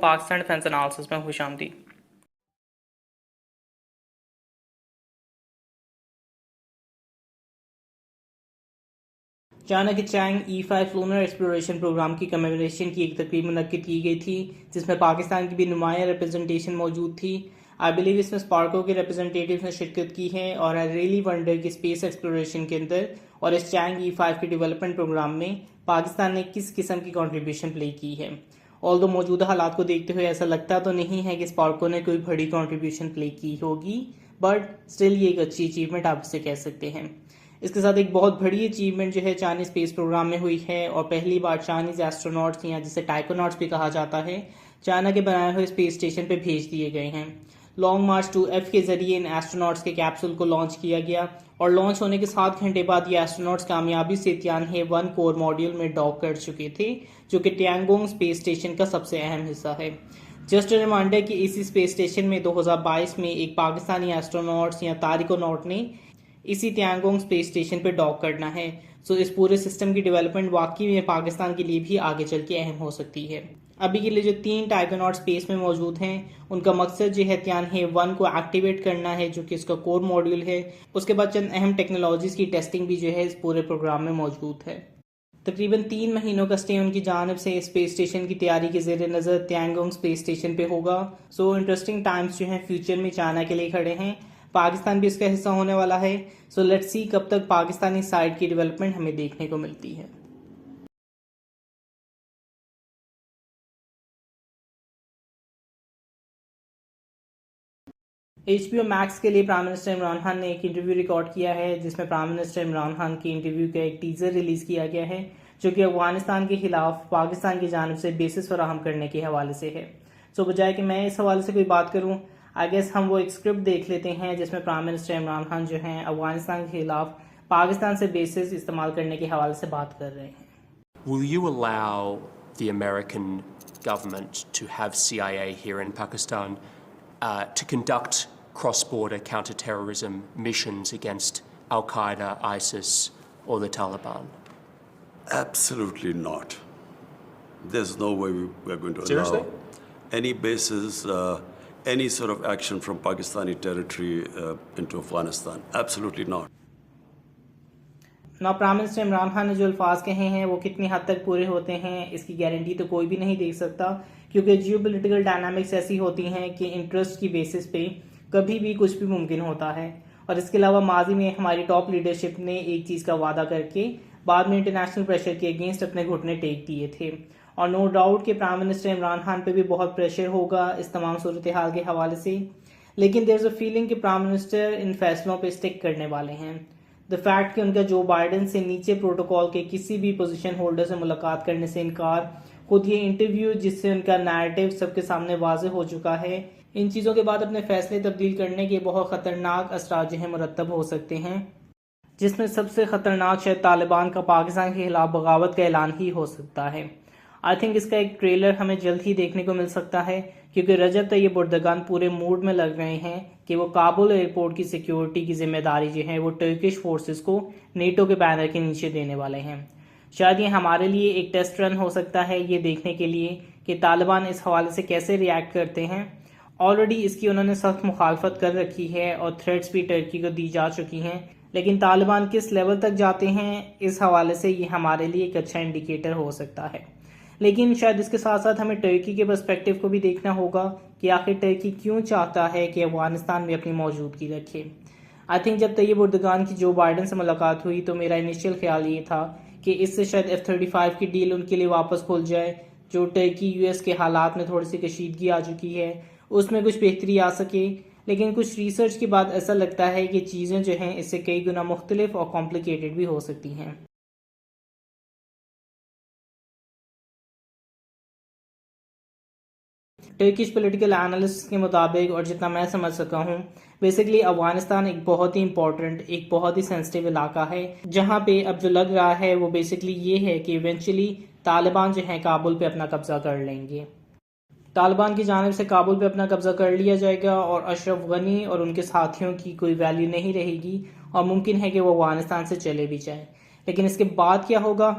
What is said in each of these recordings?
Pakistan defence analysis में खुशामदीद। China के Chang'e E5 lunar exploration programme की कमेमोरेशन की एक तकरीब मुनक्किद की गई थी, जिसमें पाकिस्तान की भी नुमाया रिप्रेजेंटेशन मौजूद थी। आई बिलीव इसमें स्पार्को के रिप्रेजेंटेटिव ने शिरकत की है और आई रियली वंडर कि स्पेस एक्सप्लोरेशन के अंदर और इस चैंग E5 के डेवलपमेंट प्रोग्राम में पाकिस्तान ने किस किस्म की कॉन्ट्रीब्यूशन प्ले की है। ऑल्दो मौजूदा हालात को देखते हुए ऐसा लगता तो नहीं है कि स्पार्को ने कोई बड़ी कॉन्ट्रीब्यूशन प्ले की होगी, बट स्टिल ये एक अच्छी अचीवमेंट आप इसे कह सकते हैं। इसके साथ एक बहुत बड़ी अचीवमेंट जो है चाइनीज स्पेस प्रोग्राम में हुई है और पहली बार चाइनीज एस्ट्रोनॉट्स या जिसे टाइकोनॉट्स भी कहा जाता है चाइना के बनाए हुए स्पेस स्टेशन पर भेज दिए गए हैं। लॉन्ग मार्च 2F के जरिए इन एस्ट्रोनॉट्स के कैप्सूल को लॉन्च किया गया और लॉन्च होने के 7 घंटे बाद ये एस्ट्रोनॉट्स कामयाबी से तियानहे-1 कोर मॉड्यूल में डॉक कर चुके थे, जो कि तियांगोंग स्पेस स्टेशन का सबसे अहम हिस्सा है। जस्ट अ रिमाइंडर कि इसी स्पेस स्टेशन में 2022 में एक पाकिस्तानी एस्ट्रोनॉट्स या तारिकोनॉट ने इसी तियांगोंग स्पेस स्टेशन पर डॉक करना है। सो इस पूरे सिस्टम की डेवलपमेंट वाकई में पाकिस्तान के लिए भी आगे चल के अहम हो सकती है। अभी के लिए जो 3 टाइकोनॉट स्पेस में मौजूद हैं उनका मकसद जो है तियानहे-1 को एक्टिवेट करना है, जो कि इसका कोर मॉड्यूल है। उसके बाद चंद अहम टेक्नोलॉजीज की टेस्टिंग भी जो है इस पूरे प्रोग्राम में मौजूद है। तकरीबन 3 महीनों का स्टे उनकी जानिब से स्पेस स्टेशन की तैयारी के जेर नज़र तियांगोंग स्पेस स्टेशन पे होगा। सो इंटरेस्टिंग टाइम्स जो हैं फ्यूचर में चाइना के लिए खड़े हैं। पाकिस्तान भी इसका हिस्सा होने वाला है। सो लेट्स सी कब तक पाकिस्तानी साइड की डेवलपमेंट हमें देखने को मिलती है। HBO मैक्स के लिए प्राइम मिनिस्टर इमरान खान ने एक इंटरव्यू रिकॉर्ड किया है, जिसमें प्राइम मिनिस्टर इमरान खान के इंटरव्यू का एक टीजर रिलीज किया गया है, जो कि अफगानिस्तान के खिलाफ पाकिस्तान की जानिब से बेसिस फराहम करने के हवाले से है। सो बजाय कि मैं इस हवाले से कोई बात करूं, आई गेस हम वो एक स्क्रिप्ट देख लेते हैं जिसमें प्राइम मिनिस्टर इमरान खान जो हैं अफगानिस्तान के खिलाफ पाकिस्तान से बेसिस इस्तेमाल करने के हवाले से बात कर रहे हैं। Will you allow the American government to have CIA here in Pakistan to conduct cross-border counter-terrorism missions against Al-Qaeda, ISIS, or the Taliban? Absolutely not. There's no way we're going to Seriously? allow any bases, any sort of action from Pakistani territory into Afghanistan. Absolutely not. ना prime minister Imran Khan ने जो अल्फाज कहे हैं वो कितनी हद तक पूरे होते हैं इसकी गारंटी तो कोई भी नहीं दे सकता, क्योंकि जियोपॉलिटिकल डायनामिक्स ऐसी होती हैं कि इंटरेस्ट की बेसिस पे कभी भी कुछ भी मुमकिन होता है। और इसके अलावा माजी में हमारी टॉप लीडरशिप ने एक चीज़ का वादा करके बाद में इंटरनेशनल प्रेशर के अगेंस्ट अपने घुटने टेक दिए थे। और नो डाउट कि प्राइम मिनिस्टर इमरान खान पे भी बहुत प्रेशर होगा इस तमाम सूरत हाल के हवाले से, लेकिन देयर इज़ अ फीलिंग कि प्राइम मिनिस्टर इन फैसलों पे स्टिक करने वाले हैं। द फैक्ट कि उनका जो बाइडेन से नीचे प्रोटोकॉल के किसी भी पोजीशन होल्डर से मुलाकात करने से इनकार, खुद ये इंटरव्यू जिससे उनका नैरेटिव सबके सामने वाज़ेह हो चुका है, इन चीज़ों के बाद अपने फैसले तब्दील करने के बहुत ख़तरनाक असरात जो हैं मुरतब हो सकते हैं, जिसमें सबसे ख़तरनाक शायद तालिबान का पाकिस्तान के खिलाफ बगावत का ऐलान ही हो सकता है। आई थिंक इसका एक ट्रेलर हमें जल्द ही देखने को मिल सकता है, क्योंकि रजब तैयब एर्दोगान पूरे मूड में लग रहे हैं कि वो काबुल एयरपोर्ट की सिक्योरिटी की जिम्मेदारी जो है वो टर्किश फोर्सेस को नेटो के बैनर के नीचे देने वाले हैं। शायद ये हमारे लिए एक टेस्ट रन हो सकता है ये देखने के लिए कि तालिबान इस हवाले से कैसे रिएक्ट करते हैं। ऑलरेडी इसकी उन्होंने सख्त मुखालफत कर रखी है और थ्रेट्स भी टर्की को दी जा चुकी हैं, लेकिन तालिबान किस लेवल तक जाते हैं इस हवाले से ये हमारे लिए एक अच्छा इंडिकेटर हो सकता है। लेकिन शायद इसके साथ साथ हमें टर्की के पर्सपेक्टिव को भी देखना होगा कि आखिर टर्की क्यों चाहता है कि अफगानिस्तान में अपनी मौजूदगी रखे। आई थिंक जब तैयब एर्दोगान की जो बाइडेन से मुलाकात हुई तो मेरा इनिशियल ख्याल ये था कि इससे शायद F-35 की डील उनके लिए वापस खुल जाए, जो टर्की US के हालात में थोड़ी सी कशीदगी आ चुकी है उसमें कुछ बेहतरी आ सके। लेकिन कुछ रिसर्च के बाद ऐसा लगता है कि चीज़ें जो हैं इससे कई गुना मुख्तलिफ और कॉम्प्लिकेटेड भी हो सकती हैं। टर्किश पॉलिटिकल एनालिस्ट के मुताबिक और जितना मैं समझ सका हूँ, बेसिकली अफगानिस्तान एक बहुत ही इंपॉर्टेंट, एक बहुत ही सेंसिटिव इलाका है, जहाँ पे अब जो लग रहा है वो बेसिकली ये है कि इवेंचुअली तालिबान जो है काबुल पे अपना कब्जा कर लेंगे। तालिबान की जानिब से काबुल पे अपना कब्जा कर लिया जाएगा और अशरफ गनी और उनके साथियों की कोई वैल्यू नहीं रहेगी और मुमकिन है कि वो अफगानिस्तान से चले भी जाए। लेकिन इसके बाद क्या होगा?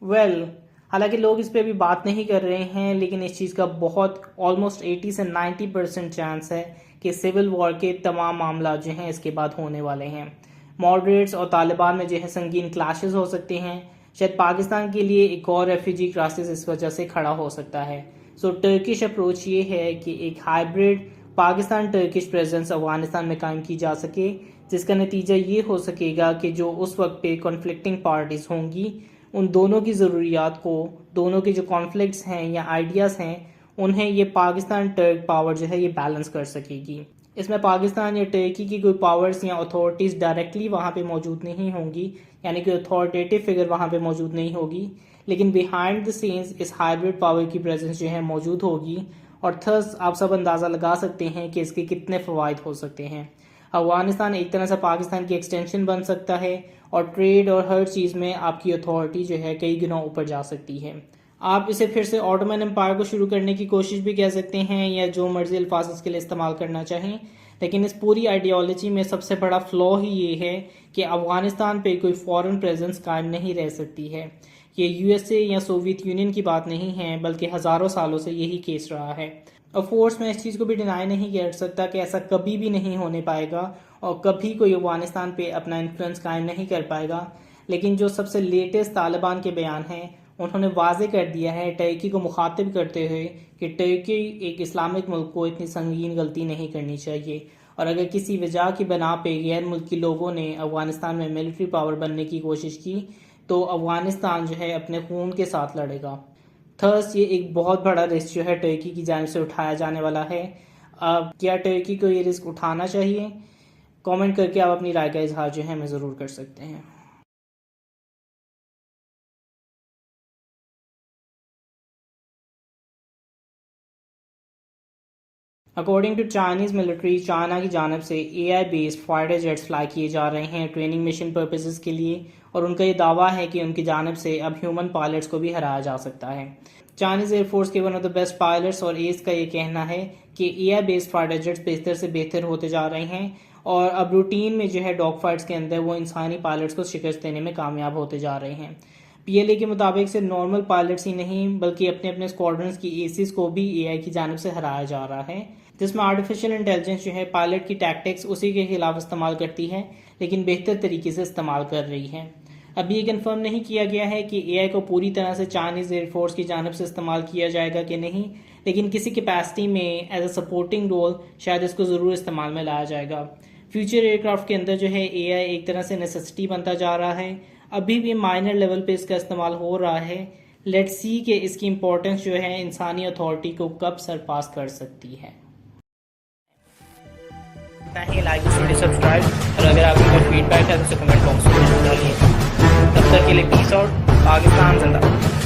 वेल, हालांकि लोग इस पे अभी बात नहीं कर रहे हैं, लेकिन इस चीज़ का बहुत ऑलमोस्ट 80 से 90% चांस है कि सिविल वॉर के तमाम मामला जो हैं इसके बाद होने वाले हैं। मॉडरेट्स और तालिबान में जो है संगीन क्लैशेस हो सकते हैं। शायद पाकिस्तान के लिए एक और रेफ्यूजी क्राइसिस इस वजह से खड़ा हो सकता है। सो टर्किश अप्रोच ये है कि एक hybrid Pakistan Turkish presence Afghanistan में कायम की जा सके, जिसका नतीजा ये हो सकेगा कि जो उस वक्त पे कॉन्फ्लिक्टिंग पार्टीज होंगी उन दोनों की ज़रूरियात को, दोनों के जो कॉन्फ्लिक्ट्स हैं या आइडियाज़ हैं, उन्हें ये पाकिस्तान टर्क पावर जो है ये बैलेंस कर सकेगी। इसमें पाकिस्तान या टर्की की कोई पावर्स या अथॉरिटीज़ डायरेक्टली वहाँ पे मौजूद नहीं होंगी, यानी कि अथॉरिटेटिव फिगर वहाँ पे मौजूद नहीं होगी, लेकिन बिहाइंड द सीन्स इस हाइब्रिड पावर की प्रेजेंस जो है मौजूद होगी। और थस आप सब अंदाज़ा लगा सकते हैं कि इसके कितने फ़वाइद हो सकते हैं। अफगानिस्तान एक तरह से पाकिस्तान की एक्सटेंशन बन सकता है और ट्रेड और हर चीज़ में आपकी अथॉरिटी जो है कई गुना ऊपर जा सकती है। आप इसे फिर से ऑटोमन एम्पायर को शुरू करने की कोशिश भी कह सकते हैं या जो मर्जी अल्फाज इसके लिए इस्तेमाल करना चाहें, लेकिन इस पूरी आइडियोलॉजी में सबसे बड़ा फ्लॉ ही ये है कि अफगानिस्तान पे कोई फॉरेन प्रेजेंस कायम नहीं रह सकती है। ये यूएसए या सोवियत यूनियन की बात नहीं है, बल्कि हज़ारों सालों से यही केस रहा है। ऑफ कोर्स मैं इस चीज़ को भी डिनाई नहीं कर सकता कि ऐसा कभी भी नहीं होने पाएगा और कभी कोई अफगानिस्तान पे अपना इन्फ्लुएंस कायम नहीं कर पाएगा, लेकिन जो सबसे लेटेस्ट तालिबान के बयान हैं उन्होंने वाजे कर दिया है टर्की को मुखातिब करते हुए कि टर्की एक इस्लामिक मुल्क को इतनी संगीन गलती नहीं करनी चाहिए, और अगर किसी वजह की बना पे गैर मुल्की लोगों ने अफगानिस्तान में मिलिट्री पावर बनने की कोशिश की तो अफगानिस्तान जो है अपने खून के साथ लड़ेगा। थर्स ये एक बहुत बड़ा रिस्क जो है टर्की की जानिब से उठाया जाने वाला है। अब क्या टर्की को ये रिस्क उठाना चाहिए? कमेंट करके आप अपनी राय का इजहार जो है हमें ज़रूर कर सकते हैं। According to Chinese military, China की जानब से AI based fighter jets fly किए जा रहे हैं ट्रेनिंग मिशन पर्पसेस के लिए, और उनका ये दावा है कि उनकी जानब से अब ह्यूमन पायलट्स को भी हराया जा सकता है। चाइनीज़ एयरफोर्स के one of the best pilots और एस का ये कहना है कि AI बेस्ड फाइटर जेट्स बेहतर से बेहतर होते जा रहे हैं और अब रूटीन में जो है डॉग फाइट्स के अंदर वो इंसानी पायलट्स को शिकस्त देने में कामयाब होते जा रहे हैं। PLA के मुताबिक से नॉर्मल पायलट्स ही नहीं बल्कि अपने अपने स्क्वाड्रंस की एसिस को भी AI की जानब से हराया जा रहा है, जिसमें आर्टिफिशियल इंटेलिजेंस जो है पायलट की टैक्टिक्स उसी के खिलाफ इस्तेमाल करती है, लेकिन बेहतर तरीके से इस्तेमाल कर रही है। अभी ये कंफर्म नहीं किया गया है कि AI को पूरी तरह से चाइनीज़ एयरफोर्स की जानब से इस्तेमाल किया जाएगा कि नहीं, लेकिन किसी कैपेसिटी में एज अ सपोर्टिंग रोल शायद इसको ज़रूर इस्तेमाल में लाया जाएगा। फ्यूचर एयरक्राफ्ट के अंदर जो है AI एक तरह से नेसेसिटी बनता जा रहा है। अभी भी माइनर लेवल पे इसका इस्तेमाल हो रहा है। लेट्स सी कि इसकी इम्पोर्टेंस जो है इंसानी अथॉरिटी को कब सरपास कर सकती है। लाइक सब्सक्राइब, और अगर आपको कोई फीडबैक है तो कमेंट बॉक्स में डालिए। तब तक के लिए पीस आउट। पाकिस्तान जिंदाबाद।